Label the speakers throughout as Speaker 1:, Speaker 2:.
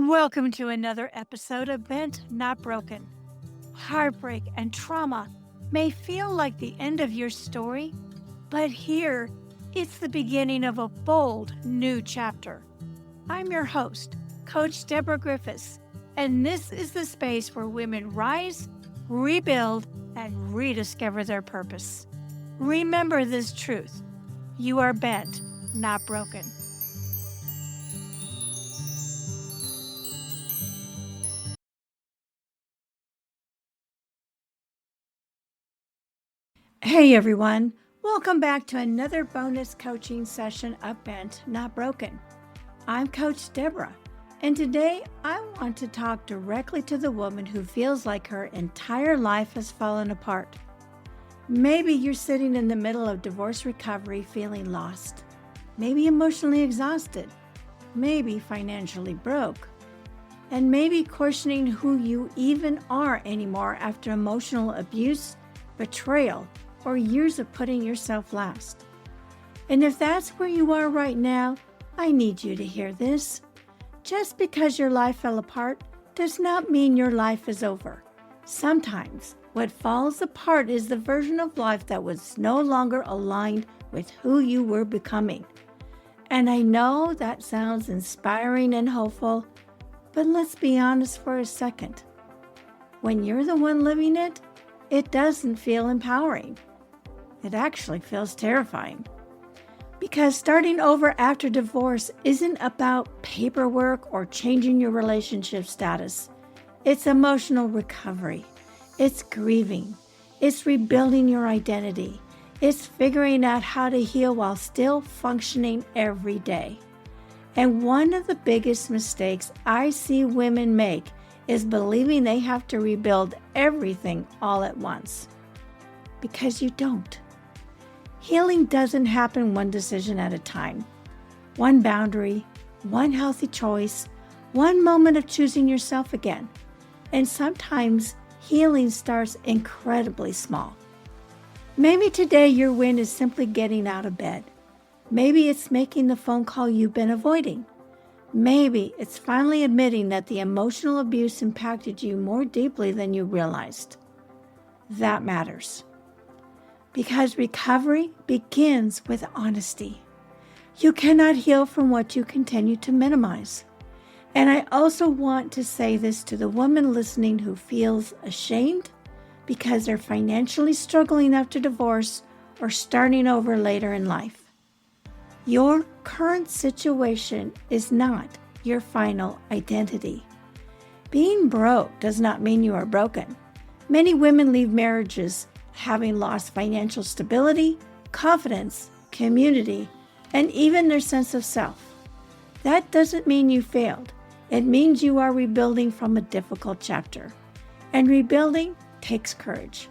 Speaker 1: Welcome to another episode of Bent Not Broken. Heartbreak and trauma may feel like the end of your story, but here it's the beginning of a bold new chapter. I'm your host, Coach Deborah Griffiths, and this is the space where women rise, rebuild, and rediscover their purpose. Remember this truth: you are bent, not broken. Hey everyone, welcome back to another bonus coaching session of Bent Not Broken. I'm Coach Deborah, and today I want to talk directly to the woman who feels like her entire life has fallen apart. Maybe you're sitting in the middle of divorce recovery feeling lost, maybe emotionally exhausted, maybe financially broke, and maybe questioning who you even are anymore after emotional abuse, betrayal, or years of putting yourself last. And if that's where you are right now, I need you to hear this. Just because your life fell apart does not mean your life is over. Sometimes what falls apart is the version of life that was no longer aligned with who you were becoming. And I know that sounds inspiring and hopeful, but let's be honest for a second. When you're the one living it, it doesn't feel empowering. It actually feels terrifying. Because starting over after divorce isn't about paperwork or changing your relationship status. It's emotional recovery. It's grieving. It's rebuilding your identity. It's figuring out how to heal while still functioning every day. And one of the biggest mistakes I see women make is believing they have to rebuild everything all at once. Because you don't. Healing doesn't happen one decision at a time. One boundary, one healthy choice, one moment of choosing yourself again. And sometimes healing starts incredibly small. Maybe today your win is simply getting out of bed. Maybe it's making the phone call you've been avoiding. Maybe it's finally admitting that the emotional abuse impacted you more deeply than you realized. That matters. Because recovery begins with honesty. You cannot heal from what you continue to minimize. And I also want to say this to the woman listening who feels ashamed because they're financially struggling after divorce or starting over later in life. Your current situation is not your final identity. Being broke does not mean you are broken. Many women leave marriages having lost financial stability, confidence, community, and even their sense of self. That doesn't mean you failed. It means you are rebuilding from a difficult chapter. And rebuilding takes courage.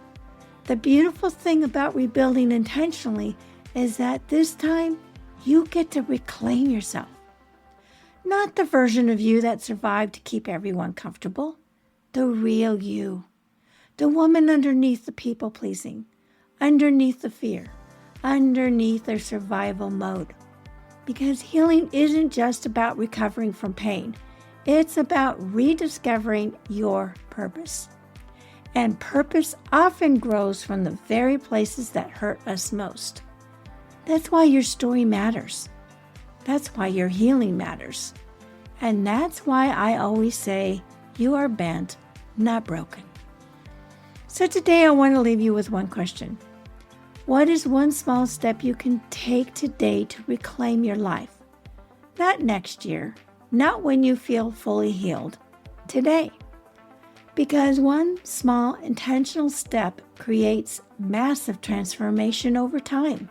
Speaker 1: The beautiful thing about rebuilding intentionally is that this time you get to reclaim yourself. Not the version of you that survived to keep everyone comfortable. The real you. The woman underneath the people-pleasing, underneath the fear, underneath their survival mode. Because healing isn't just about recovering from pain. It's about rediscovering your purpose. And purpose often grows from the very places that hurt us most. That's why your story matters. That's why your healing matters. And that's why I always say, you are bent, not broken. So today I want to leave you with one question. What is one small step you can take today to reclaim your life? Not next year, not when you feel fully healed, today. Because one small intentional step creates massive transformation over time.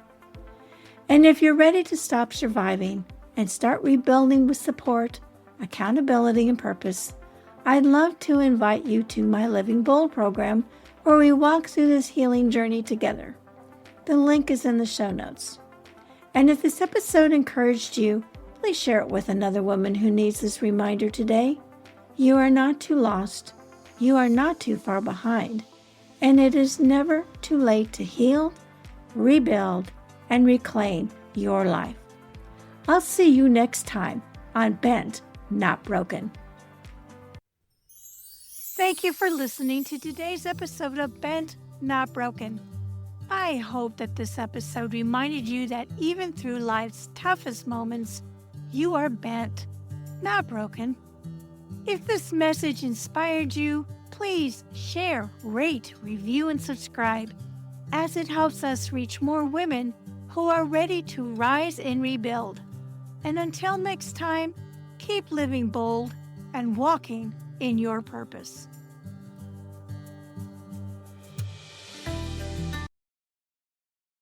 Speaker 1: And if you're ready to stop surviving and start rebuilding with support, accountability, and purpose, I'd love to invite you to my Living Bold program, where we walk through this healing journey together. The link is in the show notes. And if this episode encouraged you, please share it with another woman who needs this reminder today. You are not too lost. You are not too far behind. And it is never too late to heal, rebuild, and reclaim your life. I'll see you next time on Bent, Not Broken. Thank you for listening to today's episode of Bent, Not Broken. I hope that this episode reminded you that even through life's toughest moments, you are bent, not broken. If this message inspired you, please share, rate, review, and subscribe, as it helps us reach more women who are ready to rise and rebuild. And until next time, keep living bold and walking in your purpose.